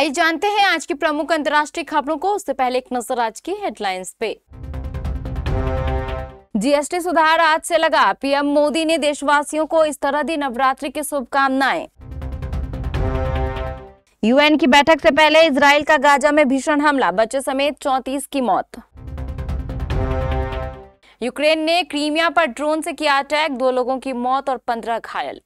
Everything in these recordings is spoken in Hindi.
आइए जानते हैं आज की प्रमुख अंतर्राष्ट्रीय खबरों को। उससे पहले एक नजर आज की हेडलाइंस पे। जीएसटी सुधार आज से लगा। पीएम मोदी ने देशवासियों को इस तरह दी नवरात्रि की शुभकामनाएं। यूएन की बैठक से पहले इजराइल का गाजा में भीषण हमला, बच्चे समेत 34 की मौत। यूक्रेन ने क्रीमिया पर ड्रोन से किया अटैक, 2 लोगों की मौत और 15 घायल।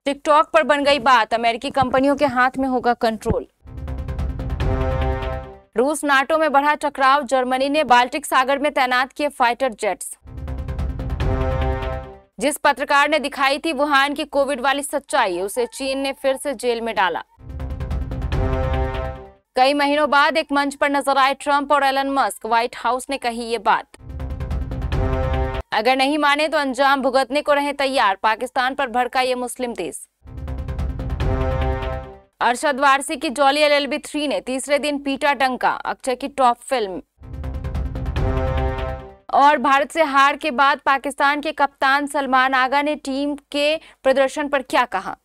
टिकटॉक पर बन गई बात, अमेरिकी कंपनियों के हाथ में होगा कंट्रोल। रूस नाटो में बढ़ा टकराव, जर्मनी ने बाल्टिक सागर में तैनात किए फाइटर जेट्स। जिस पत्रकार ने दिखाई थी वुहान की कोविड वाली सच्चाई, उसे चीन ने फिर से जेल में डाला। कई महीनों बाद एक मंच पर नजर आए ट्रंप और एलन मस्क, व्हाइट हाउस ने कही ये बात। अगर नहीं माने तो अंजाम भुगतने को रहे तैयार, पाकिस्तान पर भड़का ये मुस्लिम देश। अरशद वारसी की जॉली एलएलबी 3 ने तीसरे दिन पीटा डंका, अक्षय की टॉप फिल्म। और भारत से हार के बाद पाकिस्तान के कप्तान सलमान आगा ने टीम के प्रदर्शन पर क्या कहा।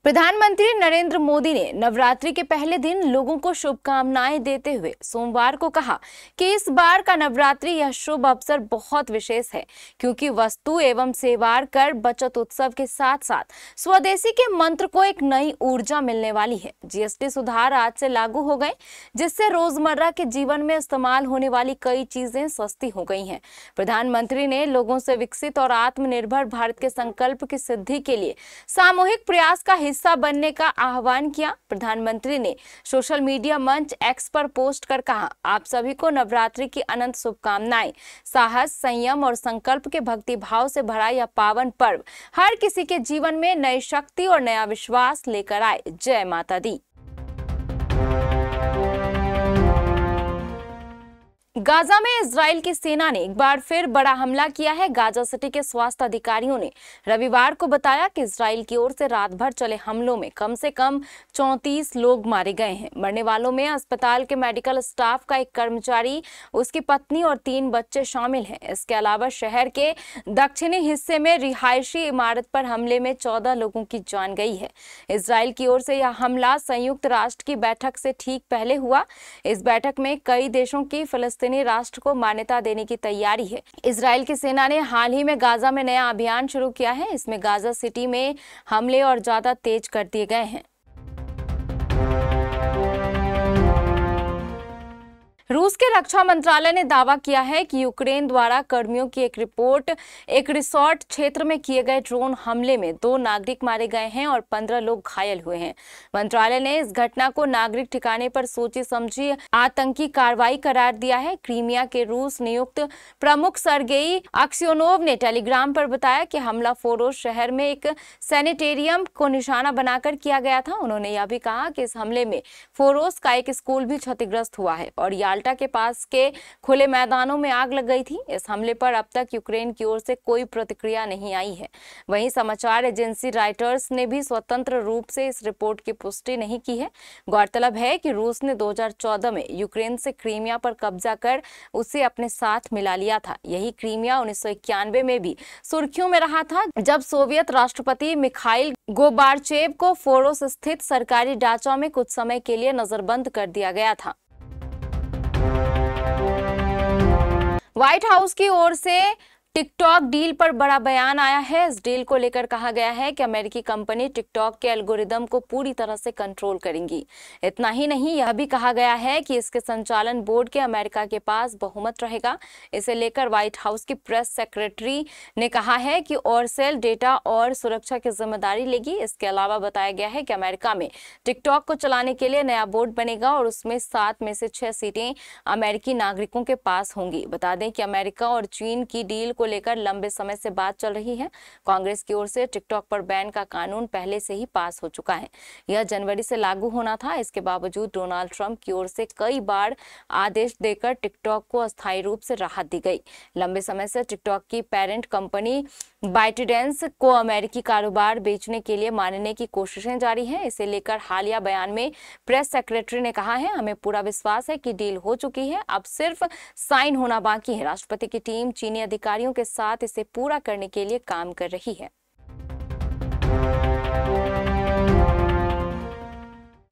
प्रधानमंत्री नरेंद्र मोदी ने नवरात्रि के पहले दिन लोगों को शुभकामनाएं देते हुए सोमवार को कहा कि इस बार का नवरात्रि यह शुभ अवसर बहुत विशेष है, क्योंकि वस्तु एवं सेवा कर बचत उत्सव के साथ साथ स्वदेशी के मंत्र को एक नई ऊर्जा मिलने वाली है। जीएसटी सुधार आज से लागू हो गए, जिससे रोजमर्रा के जीवन में इस्तेमाल होने वाली कई चीजें सस्ती हो गई हैं। प्रधानमंत्री ने लोगों से विकसित और आत्मनिर्भर भारत के संकल्प की सिद्धि के लिए सामूहिक प्रयास का हिस्सा बनने का आह्वान किया। प्रधानमंत्री ने सोशल मीडिया मंच एक्स पर पोस्ट कर कहा, आप सभी को नवरात्रि की अनंत शुभकामनाएं। साहस, संयम और संकल्प के भक्ति भाव से भरा यह पावन पर्व हर किसी के जीवन में नई शक्ति और नया विश्वास लेकर आए। जय माता दी। गाजा में इजराइल की सेना ने एक बार फिर बड़ा हमला किया है। गाजा सिटी के स्वास्थ्य अधिकारियों ने रविवार को बताया कि इजराइल की ओर से रात भर चले हमलों में कम से कम 34 लोग मारे गए हैं। मरने वालों में अस्पताल के मेडिकल स्टाफ का एक कर्मचारी, उसकी पत्नी और 3 बच्चे शामिल हैं। इसके अलावा शहर के दक्षिणी हिस्से में रिहायशी इमारत पर हमले में 14 लोगों की जान गई है। इजराइल की ओर से यह हमला संयुक्त राष्ट्र की बैठक से ठीक पहले हुआ। इस बैठक में कई देशों की फिलिस्तीनी राष्ट्र को मान्यता देने की तैयारी है। इजराइल की सेना ने हाल ही में गाजा में नया अभियान शुरू किया है। इसमें गाजा सिटी में हमले और ज्यादा तेज कर दिए गए हैं। रूस के रक्षा मंत्रालय ने दावा किया है कि यूक्रेन द्वारा कर्मियों की एक रिपोर्ट एक रिसोर्ट क्षेत्र में किए गए ड्रोन हमले में 2 नागरिक मारे गए हैं और 15 लोग घायल हुए हैं। मंत्रालय ने इस घटना को नागरिक ठिकाने पर सोची समझी आतंकी कार्रवाई करार दिया है। क्रीमिया के रूस नियुक्त प्रमुख सर्गेई अक्सियोनोव ने टेलीग्राम पर बताया कि हमला फोरोज शहर में एक सैनिटेरियम को निशाना बनाकर किया गया था। उन्होंने यह भी कहा कि इस हमले में फोरोज का एक स्कूल भी क्षतिग्रस्त हुआ है और याल्टा के पास के खुले मैदानों में आग लग गई थी। इस हमले पर अब तक यूक्रेन की ओर से कोई प्रतिक्रिया नहीं आई है। वहीं समाचार एजेंसी रॉयटर्स ने भी स्वतंत्र रूप से इस रिपोर्ट की पुष्टि नहीं की है। गौरतलब है कि रूस ने 2014 में यूक्रेन से क्रीमिया पर कब्जा कर उसे अपने साथ मिला लिया था। यही क्रीमिया 1991 में भी सुर्खियों में रहा था, जब सोवियत राष्ट्रपति मिखाइल गोर्बाचेव को फोरोस स्थित सरकारी ढांचा में कुछ समय के लिए नजरबंद कर दिया गया था। व्हाइट हाउस की ओर से टिकटॉक डील पर बड़ा बयान आया है। इस डील को लेकर कहा गया है कि अमेरिकी कंपनी टिकटॉक के एल्गोरिदम को पूरी तरह से कंट्रोल करेंगी। इतना ही नहीं, यह भी कहा गया है कि इसके संचालन बोर्ड के अमेरिका के पास बहुमत रहेगा। इसे लेकर व्हाइट हाउस की प्रेस सेक्रेटरी ने कहा है कि ऑरसेल डेटा और सुरक्षा की जिम्मेदारी लेगी। इसके अलावा बताया गया है कि अमेरिका में टिकटॉक को चलाने के लिए नया बोर्ड बनेगा और उसमें 7 में से 6 सीटें अमेरिकी नागरिकों के पास होंगी। बता दें कि अमेरिका और चीन की डील को लेकर लंबे समय से बात चल रही है। कांग्रेस की ओर से टिकटॉक पर बैन का कानून पहले से ही पास हो चुका है। यह जनवरी से लागू होना था। इसके बावजूद डोनाल्ड ट्रंप की ओर से कई बार आदेश देकर टिकटॉक को अस्थायी रूप से राहत दी गई। लंबे समय से टिकटॉक की पेरेंट कंपनी बाइटडेंस को अमेरिकी कारोबार बेचने के लिए मानने की कोशिशें जारी हैं। इसे लेकर हालिया बयान में प्रेस सेक्रेटरी ने कहा है, हमें पूरा विश्वास है कि डील हो चुकी है, अब सिर्फ साइन होना बाकी है। राष्ट्रपति की टीम चीनी अधिकारियों के साथ इसे पूरा करने के लिए काम कर रही है।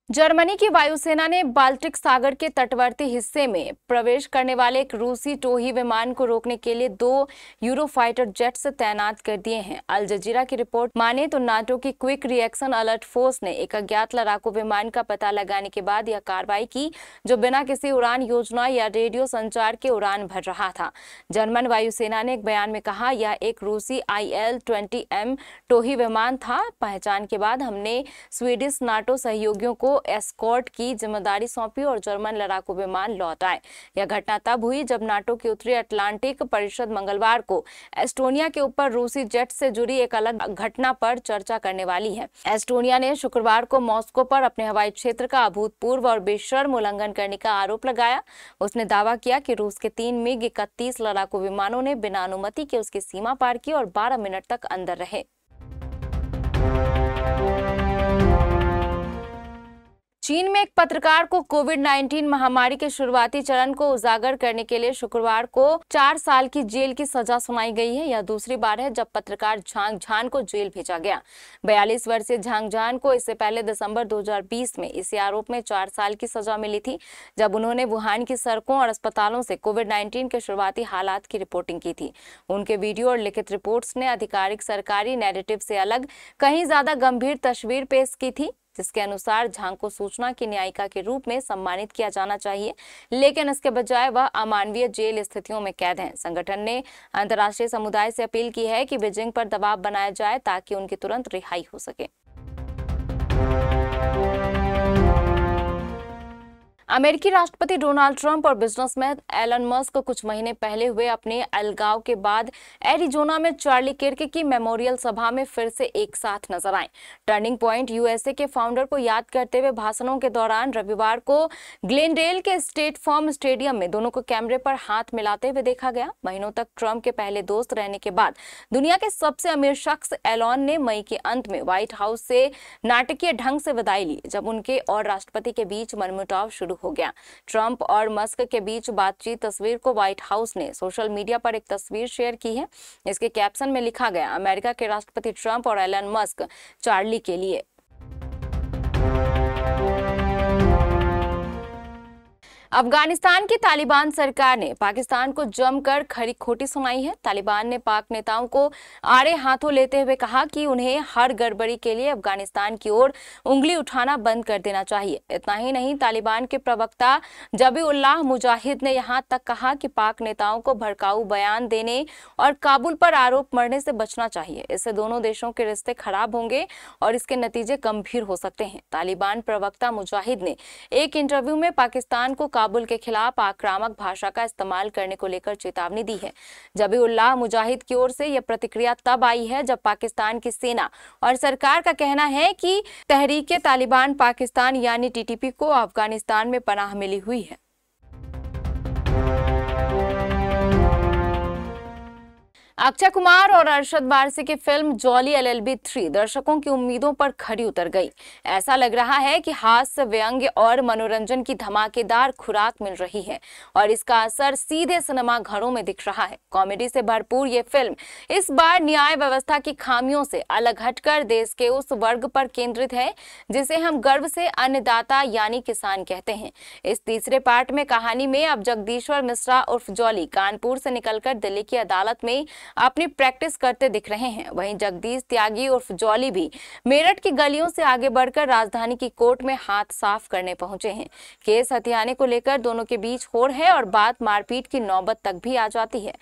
जर्मनी की वायुसेना ने बाल्टिक सागर के तटवर्ती हिस्से में प्रवेश करने वाले एक रूसी टोही विमान को रोकने के लिए 2 यूरोफाइटर जेट्स तैनात कर दिए हैं। अल जजीरा की रिपोर्ट माने तो नाटो की क्विक रिएक्शन अलर्ट फोर्स ने एक अज्ञात लड़ाकू विमान का पता लगाने के बाद यह कार्रवाई की, जो बिना किसी उड़ान योजना या रेडियो संचार के उड़ान भर रहा था। जर्मन वायुसेना ने एक बयान में कहा, यह एक रूसी IL-20M टोही विमान था। पहचान के बाद हमने स्वीडिश नाटो सहयोगियों को एस्कॉर्ट की जिम्मेदारी सौंपी और जर्मन लड़ाकू विमान लौट आए। यह घटना तब हुई जब नाटो की उत्तरी अटलांटिक परिषद मंगलवार को एस्टोनिया के ऊपर रूसी जेट से जुड़ी एक अलग घटना पर चर्चा करने वाली है। एस्टोनिया ने शुक्रवार को मॉस्को पर अपने हवाई क्षेत्र का अभूतपूर्व और बेशर्म उल्लंघन करने का आरोप लगाया। उसने दावा किया कि रूस के 3 MiG-31 लड़ाकू विमानों ने बिना अनुमति के उसकी सीमा पार की और 12 मिनट तक अंदर रहे। चीन में एक पत्रकार को कोविड-19 महामारी के शुरुआती चरण को उजागर करने के लिए शुक्रवार को 4 साल की जेल की सजा सुनाई गई है। यह दूसरी बार है जब पत्रकार झांग झान को जेल भेजा गया। 42 वर्षीय झांग झान को इससे पहले दिसंबर 2020 में इसी आरोप में 4 साल की सजा मिली थी, जब उन्होंने वुहान की सड़कों और अस्पतालों से कोविड-19 के शुरुआती हालात की रिपोर्टिंग की थी। उनके वीडियो और लिखित रिपोर्ट्स ने आधिकारिक सरकारी नैरेटिव से अलग कहीं ज्यादा गंभीर तस्वीर पेश की थी, जिसके अनुसार झांग को सूचना की न्यायिका के रूप में सम्मानित किया जाना चाहिए, लेकिन इसके बजाय वह अमानवीय जेल स्थितियों में कैद हैं। संगठन ने अंतर्राष्ट्रीय समुदाय से अपील की है कि बीजिंग पर दबाव बनाया जाए ताकि उनकी तुरंत रिहाई हो सके। अमेरिकी राष्ट्रपति डोनाल्ड ट्रंप और बिजनेसमैन एलन मस्क कुछ महीने पहले हुए अपने अलगाव के बाद एरिजोना में चार्ली किर्क की मेमोरियल सभा में फिर से एक साथ नजर आए। टर्निंग पॉइंट USA के फाउंडर को याद करते हुए भाषणों के दौरान रविवार को ग्लेनडेल के स्टेट फार्म स्टेडियम में दोनों को कैमरे पर हाथ मिलाते हुए देखा गया। महीनों तक ट्रंप के पहले दोस्त रहने के बाद दुनिया के सबसे अमीर शख्स एलन ने मई के अंत में व्हाइट हाउस से नाटकीय ढंग से विदाई ली, जब उनके और राष्ट्रपति के बीच मनमुटाव शुरू हो गया। ट्रंप और मस्क के बीच बातचीत तस्वीर को व्हाइट हाउस ने सोशल मीडिया पर एक तस्वीर शेयर की है। इसके कैप्शन में लिखा गया, अमेरिका के राष्ट्रपति ट्रंप और एलन मस्क चार्ली के लिए। अफगानिस्तान की तालिबान सरकार ने पाकिस्तान को जमकर खरी खोटी सुनाई है। तालिबान ने पाक नेताओं को आड़े हाथों लेते हुए कहा कि उन्हें हर गड़बड़ी के लिए अफगानिस्तान की ओर उंगली उठाना बंद कर देना चाहिए। इतना ही नहीं, तालिबान के प्रवक्ता जबीउल्लाह मुजाहिद ने यहां तक कहा कि पाक नेताओं को भड़काऊ बयान देने और काबुल पर आरोप मढ़ने से बचना चाहिए। इससे दोनों देशों के रिश्ते खराब होंगे और इसके नतीजे गंभीर हो सकते हैं। तालिबान प्रवक्ता मुजाहिद ने एक इंटरव्यू में पाकिस्तान को काबुल के खिलाफ आक्रामक भाषा का इस्तेमाल करने को लेकर चेतावनी दी है। जबीउल्लाह मुजाहिद की ओर से यह प्रतिक्रिया तब आई है जब पाकिस्तान की सेना और सरकार का कहना है कि तहरीके तालिबान पाकिस्तान यानी TTP को अफगानिस्तान में पनाह मिली हुई है। अक्षय कुमार और अरशद वारसी की फिल्म जॉली LLB 3 दर्शकों की उम्मीदों पर खरी उतर गई। ऐसा लग रहा है कि हास्य, व्यंग्य और मनोरंजन की धमाकेदार खुराक मिल रही है और इसका असर सीधे सिनेमा घरों में दिख रहा है। कॉमेडी से भरपूर ये फिल्म इस बार न्याय व्यवस्था की खामियों से अलग हटकर देश के उस वर्ग पर केंद्रित है जिसे हम गर्व से अन्नदाता यानी किसान कहते हैं। इस तीसरे पार्ट में कहानी में अब जगदीश्वर मिश्रा उर्फ जॉली कानपुर से निकलकर दिल्ली की अदालत में अपनी प्रैक्टिस करते दिख रहे हैं। वहीं जगदीश त्यागी उर्फ जॉली भी मेरठ की गलियों से आगे बढ़कर राजधानी की कोर्ट में हाथ साफ करने पहुंचे हैं। केस हथियाने को लेकर दोनों के बीच होड़ है और बात मारपीट की नौबत तक भी आ जाती है।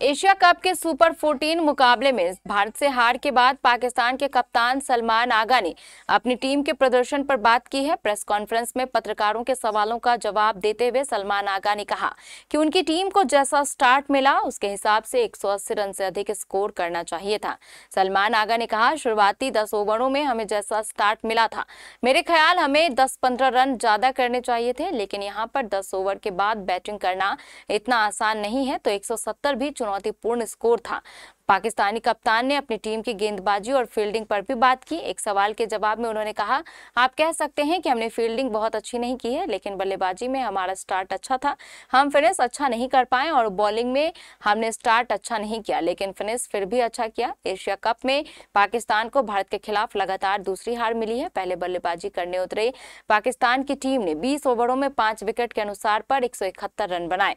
एशिया कप के सुपर 14 मुकाबले में भारत से हार के बाद पाकिस्तान के कप्तान सलमान आगा ने अपनी टीम के प्रदर्शन पर बात की है। प्रेस कॉन्फ्रेंस में पत्रकारों के सवालों का जवाब देते हुए सलमान आगा ने कहा कि उनकी टीम को जैसा स्टार्ट मिला उसके हिसाब से 180 रन से अधिक स्कोर करना चाहिए था। सलमान आगा ने कहा, शुरुआती 10 ओवरों में हमें जैसा स्टार्ट मिला था, मेरे ख्याल हमें 10-15 रन ज्यादा करने चाहिए थे, लेकिन यहाँ पर 10 ओवर के बाद बैटिंग करना इतना आसान नहीं है, तो 170 भी चुनौतीपूर्ण स्कोर था। पाकिस्तानी कप्तान ने अपनी टीम की गेंदबाजी और फील्डिंग पर भी बात की। एक सवाल के जवाब में उन्होंने कहा, आप कह सकते हैं कि हमने फील्डिंग बहुत अच्छी नहीं की है, लेकिन बल्लेबाजी में हमारा स्टार्ट अच्छा था। हम फिनिश अच्छा नहीं कर पाए और बॉलिंग में हमने स्टार्ट अच्छा नहीं किया, लेकिन फिनिश फिर भी अच्छा किया। एशिया कप में पाकिस्तान को भारत के खिलाफ लगातार दूसरी हार मिली है। पहले बल्लेबाजी करने उतरे पाकिस्तान की टीम ने 20 ओवरों में 5 विकेट के अनुसार पर 171 रन बनाए।